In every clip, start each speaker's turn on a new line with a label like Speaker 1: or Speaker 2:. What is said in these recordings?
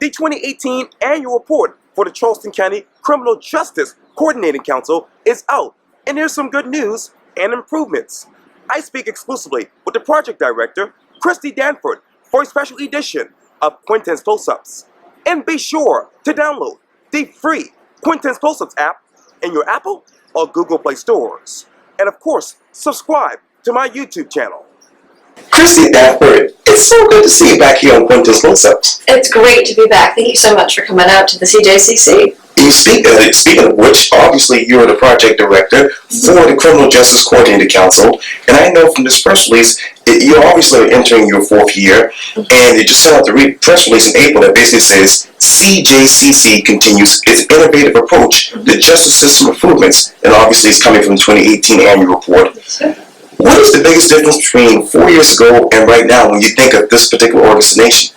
Speaker 1: The 2018 annual report for the Charleston County Criminal Justice Coordinating Council is out, and here's some good news and improvements. I speak exclusively with the project director, Kristy Danford, for a special edition of Quintin's Close-Ups. And be sure to download the free Quintin's Close-Ups app in your Apple or Google Play stores. And of course, subscribe to my YouTube channel.
Speaker 2: Kristy Danford, it's so good to see you back here on Quintin's Close-Ups.
Speaker 3: It's great to be back. Thank you so much for coming out to the CJCC.
Speaker 2: Speaking of which, obviously you're the project director for the Criminal Justice Coordinating Council, and I know from this press release, you're obviously entering your 4th year, and you just sent out the press release in April that basically says CJCC continues its innovative approach to justice system improvements, and obviously it's coming from the 2018 annual report. What is the biggest difference between 4 years ago and right now when you think of this particular organization?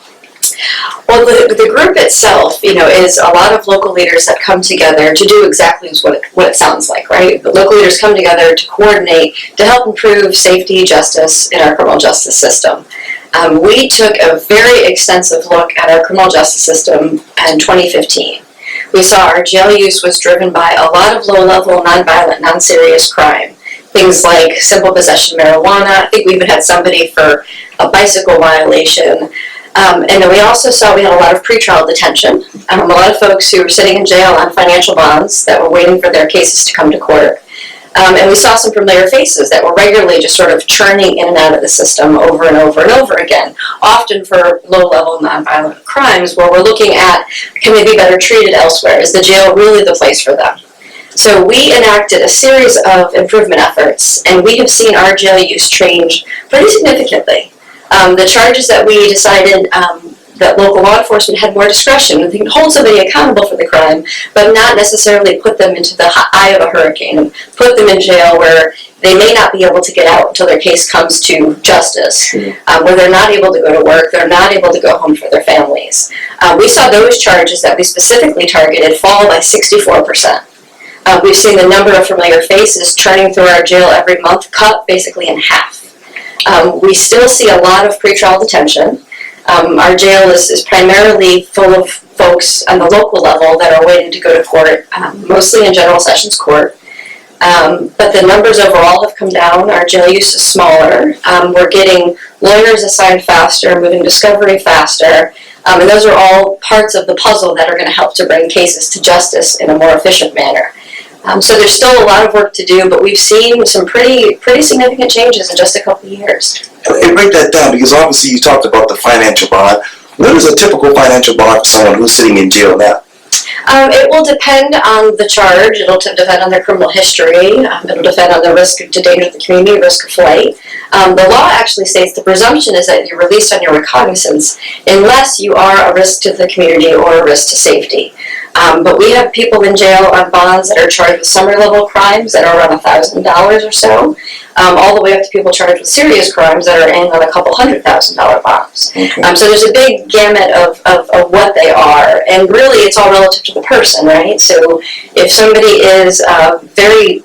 Speaker 3: Well, the group itself, is a lot of local leaders that come together to do exactly what it sounds like, right? The local leaders come together to coordinate to help improve safety, justice in our criminal justice system. We took a very extensive look at our criminal justice system in 2015. We saw our jail use was driven by a lot of low-level, non-violent, non-serious crime. Things like simple possession of marijuana. I think we even had somebody for a bicycle violation. And then we also saw we had a lot of pretrial detention. A lot of folks who were sitting in jail on financial bonds that were waiting for their cases to come to court. And we saw some familiar faces that were regularly just sort of churning in and out of the system over and over and over again, often for low-level nonviolent crimes where we're looking at, can they be better treated elsewhere? Is the jail really the place for them? So we enacted a series of improvement efforts, and we have seen our jail use change pretty significantly. The charges that we decided that local law enforcement had more discretion, and they can hold somebody accountable for the crime, but not necessarily put them into the eye of a hurricane and put them in jail where they may not be able to get out until their case comes to justice, where they're not able to go to work, they're not able to go home for their families. We saw those charges that we specifically targeted fall by 64%. We've seen the number of familiar faces churning through our jail every month cut basically in half. We still see a lot of pretrial detention. Our jail is primarily full of folks on the local level that are waiting to go to court, mostly in general sessions court. But the numbers overall have come down. Our jail use is smaller. We're getting lawyers assigned faster, moving discovery faster, and those are all parts of the puzzle that are going to help to bring cases to justice in a more efficient manner. So there's still a lot of work to do, but we've seen some pretty significant changes in just a couple of years.
Speaker 2: And break that down, because obviously you talked about the financial bond. What is a typical financial bond for someone who's sitting in jail now?
Speaker 3: It will depend on the charge. It'll depend on their criminal history. It'll depend on the risk to danger to the community, risk of flight. The law actually states the presumption is that you're released on your recognizance unless you are a risk to the community or a risk to safety. But we have people in jail on bonds that are charged with summary level crimes that are around $1,000 or so, all the way up to people charged with serious crimes that are in on a couple $100,000 bonds. Okay. So there's a big gamut of what they are, and really it's all relative to the person, right? So if somebody is a very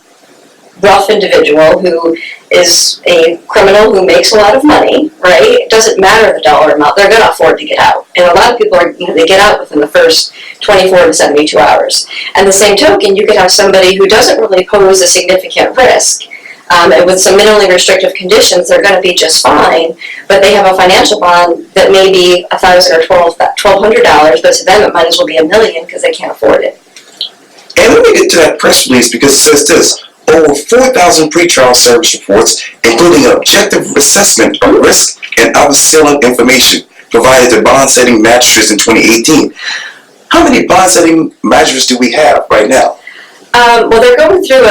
Speaker 3: rough individual who is a criminal who makes a lot of money, right? It doesn't matter the dollar amount, they're going to afford to get out. And a lot of people are, they get out within the first 24 to 72 hours. And the same token, you could have somebody who doesn't really pose a significant risk, and with some minimally restrictive conditions, they're going to be just fine, but they have a financial bond that may be $1,000 or $1,200, but to them it might as well be $1 million because they can't afford it.
Speaker 2: And let me get to that press release, because it says this: over 4,000 pretrial service reports, including an objective assessment of risk and other salient information provided to bond-setting magistrates in 2018. How many bond-setting magistrates do we have right now?
Speaker 3: Well, they're going through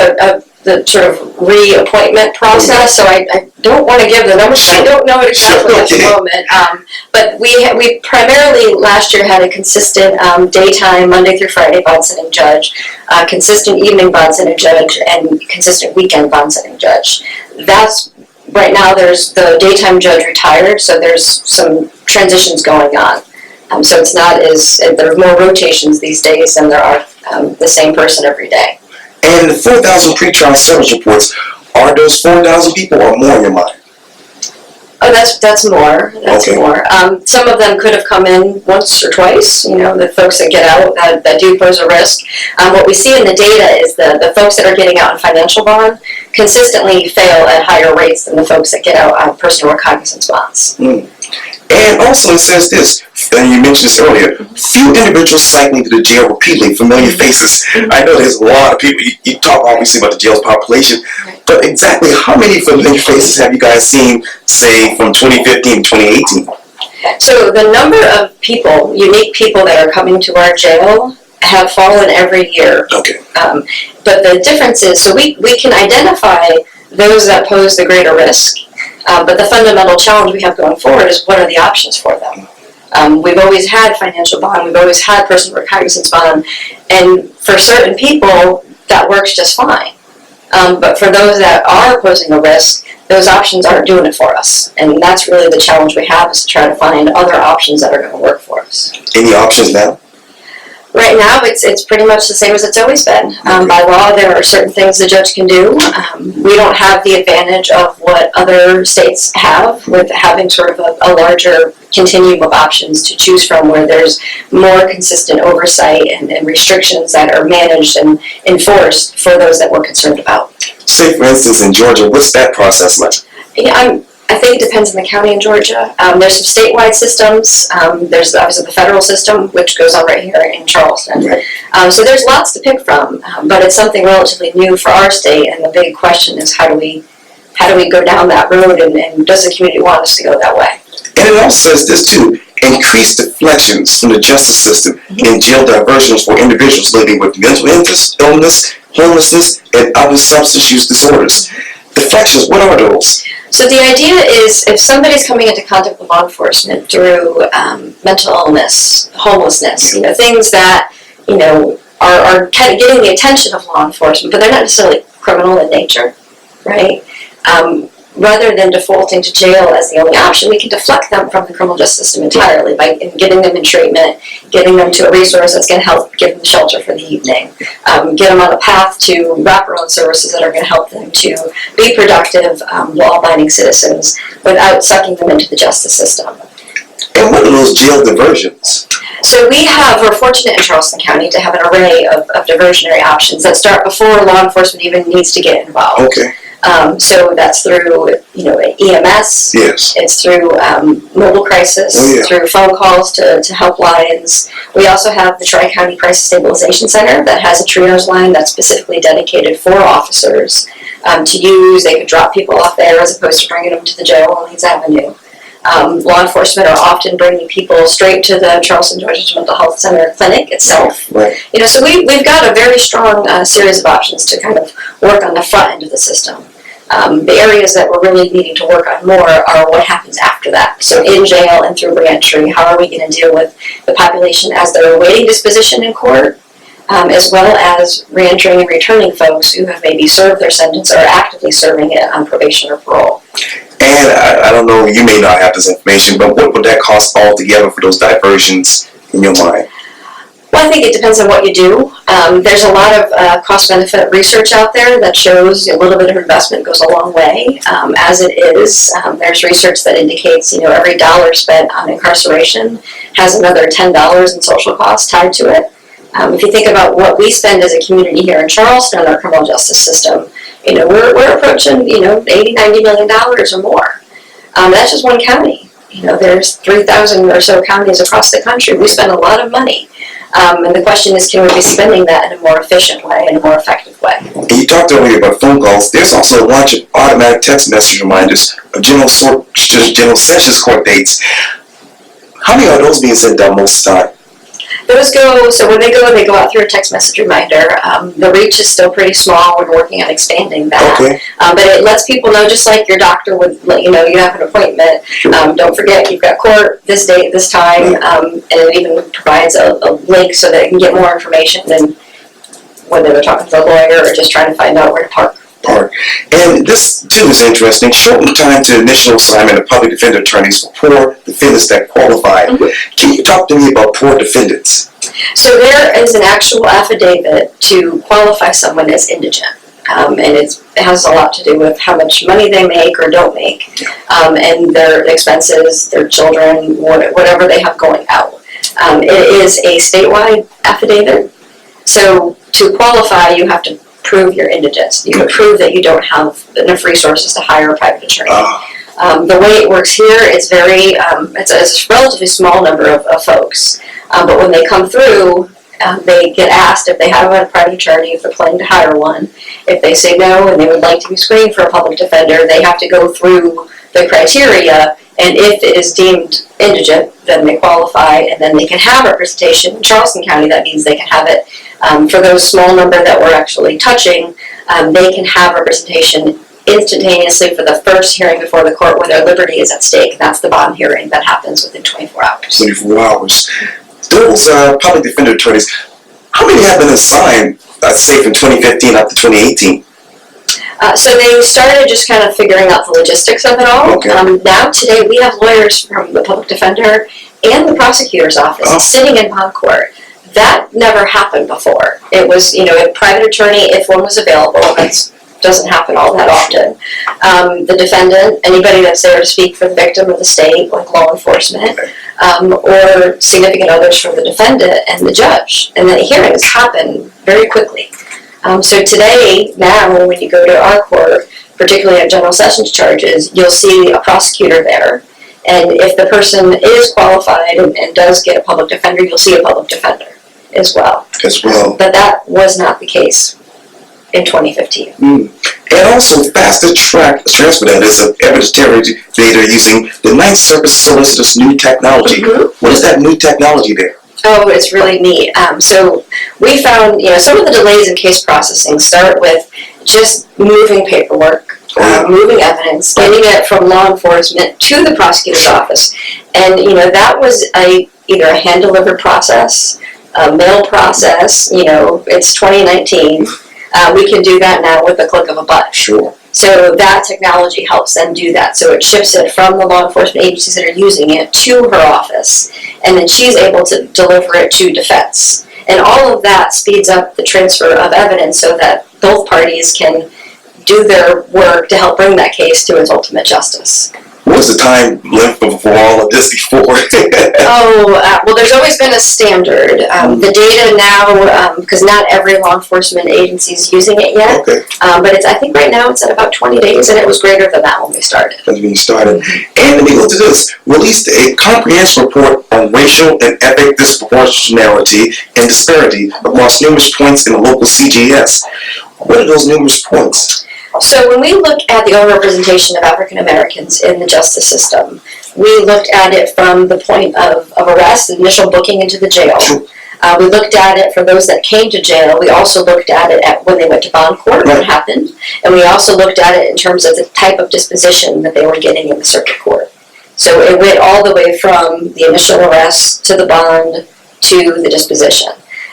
Speaker 3: the sort of reappointment process, so I don't want to give the numbers. Sure. I don't know it exactly at the moment. But we primarily last year had a consistent daytime, Monday through Friday bond-setting judge, consistent evening bond-setting judge, and consistent weekend bond-setting judge. That's right now. There's the daytime judge retired, so there's some transitions going on. So it's not as there are more rotations these days than there are the same person every day.
Speaker 2: And the 4,000 pretrial service reports, are those 4,000 people or more in your mind?
Speaker 3: Oh, that's more. That's
Speaker 2: Okay.
Speaker 3: more. Some of them could have come in once or twice. The folks that get out that do pose a risk. What we see in the data is the folks that are getting out on financial bond consistently fail at higher rates than the folks that get out on personal recognizance bonds.
Speaker 2: And also it says this, and you mentioned this earlier, few individuals cycling to the jail repeatedly, familiar faces. I know there's a lot of people, you talk obviously about the jail's population, but exactly how many familiar faces have you guys seen, say, from 2015 to 2018?
Speaker 3: So the number of people, unique people that are coming to our jail have fallen every year.
Speaker 2: Okay.
Speaker 3: But the difference is, so we can identify those that pose the greater risk, but the fundamental challenge we have going forward is what are the options for them? We've always had financial bond, we've always had personal recognizance bond, and for certain people, that works just fine. But for those that are posing a risk, those options aren't doing it for us. And that's really the challenge we have, is to try to find other options that are going to work for us.
Speaker 2: Any options now?
Speaker 3: Right now, it's pretty much the same as it's always been. By law, there are certain things the judge can do. We don't have the advantage of what other states have, with having sort of a larger continuum of options to choose from, where there's more consistent oversight and restrictions that are managed and enforced for those that we're concerned about.
Speaker 2: Say, for instance, in Georgia, what's that process like?
Speaker 3: Yeah, I think it depends on the county in Georgia. There's some statewide systems. There's obviously the federal system, which goes on right here in Charleston.
Speaker 2: Right.
Speaker 3: So there's lots to pick from, but it's something relatively new for our state. And the big question is, how do we go down that road, and does the community want us to go that way?
Speaker 2: And it also says this too, increased deflections from the justice system in jail diversions for individuals living with mental illness, homelessness, and other substance use disorders. Deflections, what are those?
Speaker 3: So the idea is, if somebody's coming into contact with law enforcement through mental illness, homelessness, things that are kind of getting the attention of law enforcement, but they're not necessarily criminal in nature, right? Rather than defaulting to jail as the only option, we can deflect them from the criminal justice system entirely by getting them in treatment, getting them to a resource that's going to help give them shelter for the evening, get them on a path to wraparound services that are going to help them to be productive, law-abiding citizens without sucking them into the justice system.
Speaker 2: And what are those jail diversions?
Speaker 3: So we're fortunate in Charleston County to have an array of diversionary options that start before law enforcement even needs to get involved.
Speaker 2: Okay.
Speaker 3: So that's through, EMS.
Speaker 2: Yes.
Speaker 3: It's through mobile crisis, through phone calls to helplines. We also have the Tri-County Crisis Stabilization Center that has a triage line that's specifically dedicated for officers to use. They could drop people off there as opposed to bringing them to the jail on Leeds Avenue. Law enforcement are often bringing people straight to the Charleston, Georgia Mental Health Center clinic itself.
Speaker 2: Right.
Speaker 3: So we've got a very strong series of options to kind of work on the front end of the system. The areas that we're really needing to work on more are what happens after that. So in jail and through reentry, how are we going to deal with the population as they're awaiting disposition in court, as well as reentering and returning folks who have maybe served their sentence or are actively serving it on probation or parole.
Speaker 2: And I don't know, you may not have this information, but what would that cost altogether for those diversions in your mind?
Speaker 3: Well, I think it depends on what you do. There's a lot of cost-benefit research out there that shows a little bit of investment goes a long way. As it is, there's research that indicates, every dollar spent on incarceration has another $10 in social costs tied to it. If you think about what we spend as a community here in Charleston on our criminal justice system, we're approaching, $80, $90 million or more. That's just one county. There's 3,000 or so counties across the country. We spend a lot of money. And the question is, can we be spending that in a more efficient way, in a more effective way?
Speaker 2: And you talked earlier about phone calls. There's also a launch of automatic text message reminders of General Sessions Court dates. How many are those being sent out most of the time?
Speaker 3: Those so when they go out through a text message reminder. The reach is still pretty small. We're working on expanding that.
Speaker 2: Okay.
Speaker 3: But it lets people know, just like your doctor would let you know you have an appointment. Don't forget, you've got court this date, this time. And it even provides a link so that you can get more information than whether they're talking to a lawyer or just trying to find out where to park.
Speaker 2: And this too is interesting. Shortened time to initial assignment of public defender attorneys for poor defendants that qualify. Can you talk to me about poor defendants?
Speaker 3: So there is an actual affidavit to qualify someone as indigent. and it has a lot to do with how much money they make or don't make, and their expenses, their children, whatever they have going out. It is a statewide affidavit, so to qualify, you have to prove your indigence. You can prove that you don't have enough resources to hire a private attorney. The way it works here is it's a relatively small number of folks, but when they come through, they get asked if they have a private attorney, if they're planning to hire one. If they say no and they would like to be screened for a public defender, they have to go through the criteria, and if it is deemed indigent, then they qualify, and then they can have representation. In Charleston County, that means they can have it. For those small number that we're actually touching, they can have representation instantaneously for the first hearing before the court where their liberty is at stake. That's the bond hearing that happens within 24 hours.
Speaker 2: 24 hours. Those public defender attorneys, how many have been assigned, say from 2015 up to 2018?
Speaker 3: So they started just kind of figuring out the logistics of it all.
Speaker 2: Okay.
Speaker 3: Now today we have lawyers from the public defender and the prosecutor's office sitting in bond court. That never happened before. It was, a private attorney if one was available. That doesn't happen all that often. The defendant, anybody that's there to speak for the victim of the state, like law enforcement, or significant others from the defendant and the judge. And the hearings happen very quickly. So today, now, when you go to our court, particularly on general sessions charges, you'll see a prosecutor there. And if the person is qualified and does get a public defender, you'll see a public defender as well. But that was not the case in 2015.
Speaker 2: And also, faster transfer that is an evidence data using the Ninth Circuit Solicitor's new technology. What is that new technology there?
Speaker 3: Oh, it's really neat. So we found, some of the delays in case processing start with just moving paperwork, moving evidence, getting it from law enforcement to the prosecutor's office. And, that was either a hand-delivered process, a mail process, it's 2019. We can do that now with the click of a button.
Speaker 2: Sure.
Speaker 3: So that technology helps them do that. So it ships it from the law enforcement agencies that are using it to her office, and then she's able to deliver it to defense. And all of that speeds up the transfer of evidence so that both parties can do their work to help bring that case to its ultimate justice.
Speaker 2: What's the time length for all of this before?
Speaker 3: Well, there's always been a standard. The data now, because not every law enforcement agency is using it yet, but I think right now it's at about 20 days, and it was greater than that when we started.
Speaker 2: And let me go to this. Released a comprehensive report on racial and ethnic disproportionality and disparity across numerous points in the local CJS. What are those numerous points?
Speaker 3: So when we look at the overrepresentation of African Americans in the justice system, we looked at it from the point of arrest, initial booking into the jail. We looked at it for those that came to jail. We also looked at it when they went to bond court, what happened. And we also looked at it in terms of the type of disposition that they were getting in the circuit court. So it went all the way from the initial arrest to the bond to the disposition.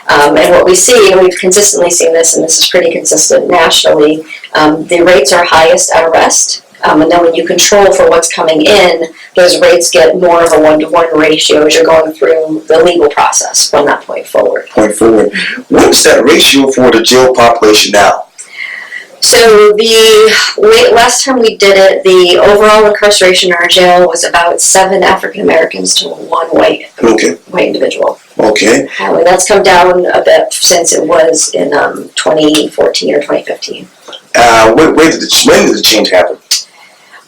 Speaker 3: And what we see, and we've consistently seen this, and this is pretty consistent nationally, the rates are highest at arrest, and then when you control for what's coming in, those rates get more of a 1-to-1 ratio as you're going through the legal process from that point forward.
Speaker 2: What is that ratio for the jail population now?
Speaker 3: So the last time we did it, the overall incarceration in our jail was about 7 African Americans to 1 white individual.
Speaker 2: Okay.
Speaker 3: And that's come down a bit since it was in 2014 or 2015.
Speaker 2: When did the change happen?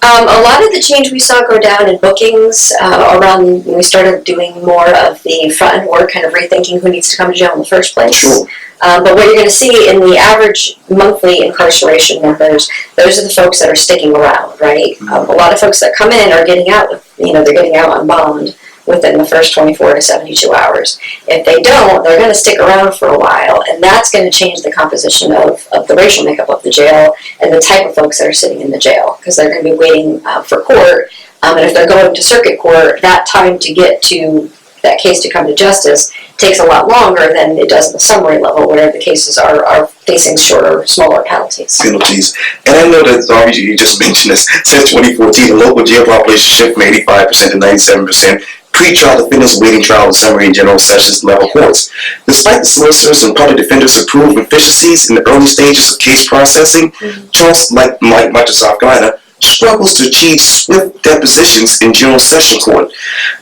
Speaker 3: A lot of the change we saw go down in bookings around when we started doing more of the front end work, kind of rethinking who needs to come to jail in the first place.
Speaker 2: Sure.
Speaker 3: But what you're going to see in the average monthly incarceration numbers, those are the folks that are sticking around, right? A lot of folks that come in are getting out with, they're getting out on bond within the first 24 to 72 hours. If they don't, they're going to stick around for a while, and that's going to change the composition of the racial makeup of the jail and the type of folks that are sitting in the jail, because they're going to be waiting for court, and if they're going to circuit court, that time to get to that case to come to justice takes a lot longer than it does at the summary level, where the cases are facing shorter, smaller penalties.
Speaker 2: And I know that you just mentioned this. Since 2014, the local jail population shifted from 85% to 97%. pre-trial defendants awaiting trial in summary and general sessions level courts. Despite the solicitors and public defenders' approved efficiencies in the early stages of case processing, Charleston, like much of South Carolina, struggles to achieve swift depositions in general session court.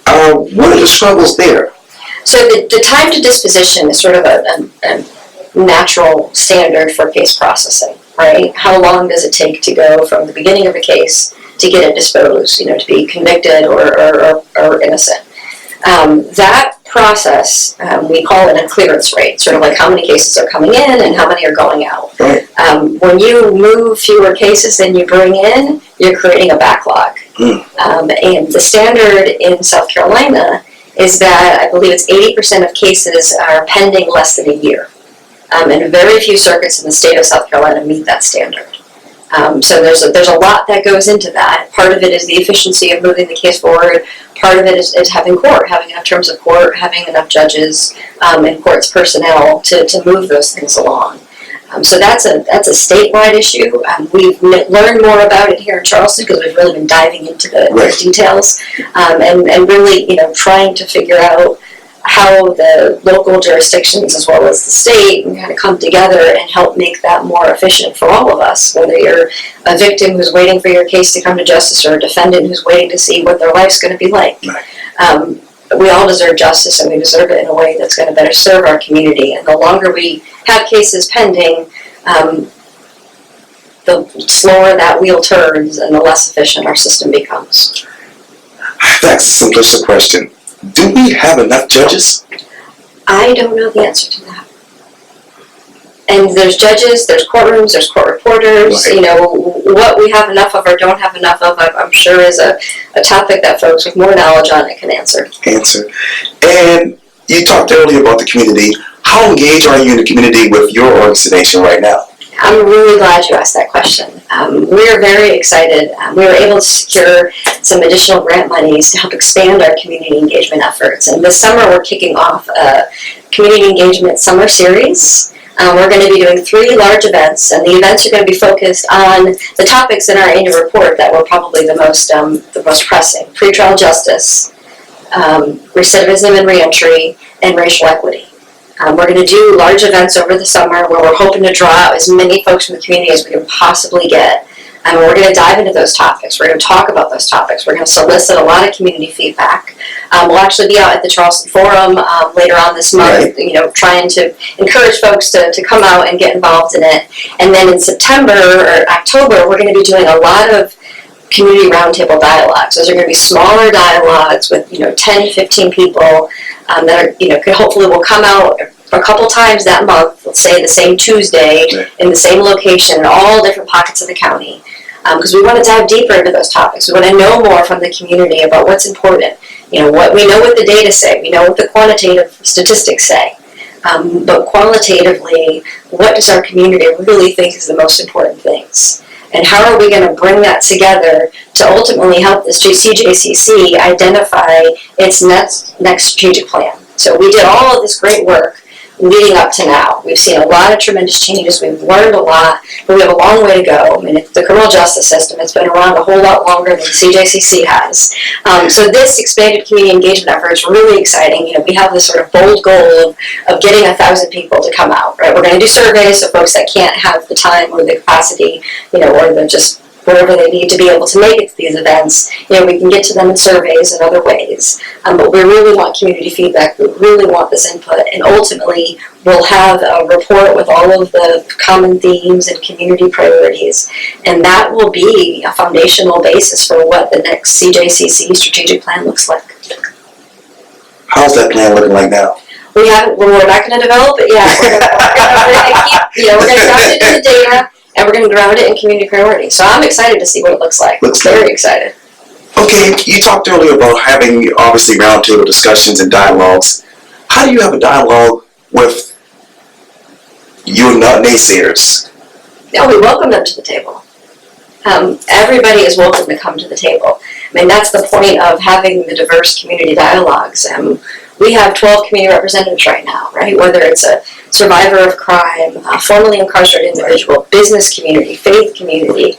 Speaker 2: What are the struggles there?
Speaker 3: So the time to disposition is sort of a natural standard for case processing, right? How long does it take to go from the beginning of a case to get it disposed, to be convicted or innocent? That process, we call it a clearance rate, sort of like how many cases are coming in and how many are going out.
Speaker 2: Right.
Speaker 3: When you move fewer cases than you bring in, you're creating a backlog. And the standard in South Carolina is that I believe it's 80% of cases are pending less than a year. And very few circuits in the state of South Carolina meet that standard. So there's a lot that goes into that. Part of it is the efficiency of moving the case forward. Part of it is having enough terms of court, having enough judges and court's personnel to move those things along. So that's a statewide issue. We've learned more about it here in Charleston because we've really been diving into the details and really trying to figure out how the local jurisdictions as well as the state can kind of come together and help make that more efficient for all of us, whether you're a victim who's waiting for your case to come to justice or a defendant who's waiting to see what their life's going to be like. We all deserve justice, and we deserve it in a way that's going to better serve our community. And the longer we have cases pending, the slower that wheel turns and the less efficient our system becomes.
Speaker 2: That's a simplistic question. Do we have enough judges?
Speaker 3: I don't know the answer to that. And there's judges, there's courtrooms, there's court reporters. What we have enough of or don't have enough of, I'm sure is a topic that folks with more knowledge on it can answer.
Speaker 2: And you talked earlier about the community. How engaged are you in the community with your organization right now?
Speaker 3: I'm really glad you asked that question. We're very excited. We were able to secure some additional grant monies to help expand our community engagement efforts. And this summer we're kicking off a community engagement summer series. We're going to be doing 3 large events, and the events are going to be focused on the topics in our annual report that were probably the most pressing: pretrial justice, recidivism and reentry, and racial equity. We're going to do large events over the summer where we're hoping to draw out as many folks from the community as we can possibly get. And we're going to dive into those topics. We're going to talk about those topics. We're going to solicit a lot of community feedback. We'll actually be out at the Charleston Forum later on this month, trying to encourage folks to come out and get involved in it. And then in September or October, we're going to be doing a lot of community roundtable dialogues. Those are going to be smaller dialogues with 10, 15 people that are hopefully will come out a couple times that month. Let's say the same Tuesday in the same location in all different pockets of the county, because we want to dive deeper into those topics. We want to know more from the community about what's important. What we know, what the data say. We know what the quantitative statistics say. But qualitatively, what does our community really think is the most important things? And how are we going to bring that together to ultimately help the CJCC identify its next strategic plan? So we did all of this great work leading up to now. We've seen a lot of tremendous changes. We've learned a lot, but we have a long way to go. I mean, the criminal justice system has been around a whole lot longer than CJCC has. So this expanded community engagement effort is really exciting. We have this sort of bold goal of getting 1,000 people to come out. Right? We're going to do surveys of folks that can't have the time or the capacity, or they're just whatever they need to be able to make it to these events. We can get to them in surveys and other ways. But we really want community feedback. We really want this input. And ultimately, we'll have a report with all of the common themes and community priorities. And that will be a foundational basis for what the next CJCC strategic plan looks like.
Speaker 2: How's that plan looking like now?
Speaker 3: We're not going to develop it yet. We're going to ground it in the data. And we're going to ground it in community priority. So I'm excited to see what it looks like. Very excited.
Speaker 2: Okay, you talked earlier about having, obviously, roundtable discussions and dialogues. How do you have a dialogue with your naysayers?
Speaker 3: We welcome them to the table. Everybody is welcome to come to the table. I mean, that's the point of having the diverse community dialogues. We have 12 community representatives right now, right? Whether it's a survivor of crime, a formerly incarcerated individual, business community, faith community.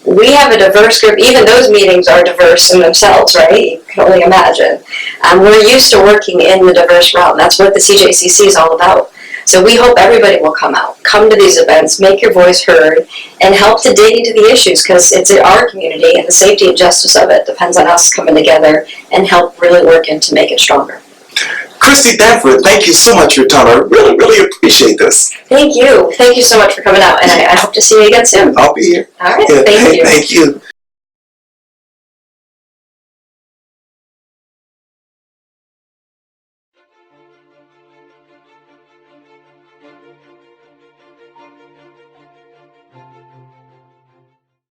Speaker 3: We have a diverse group. Even those meetings are diverse in themselves, right? can only imagine. We're used to working in the diverse realm. That's what the CJCC is all about. So we hope everybody will come out, come to these events, make your voice heard, and help to dig into the issues, because it's our community, and the safety and justice of it depends on us coming together and help really working to make it stronger.
Speaker 2: Kristy Danford, thank you so much for your time. I really, really appreciate this.
Speaker 3: Thank you. Thank you so much for coming out, and I hope to see you again soon.
Speaker 2: I'll be here.
Speaker 3: All right. Thank you.
Speaker 2: Thank you.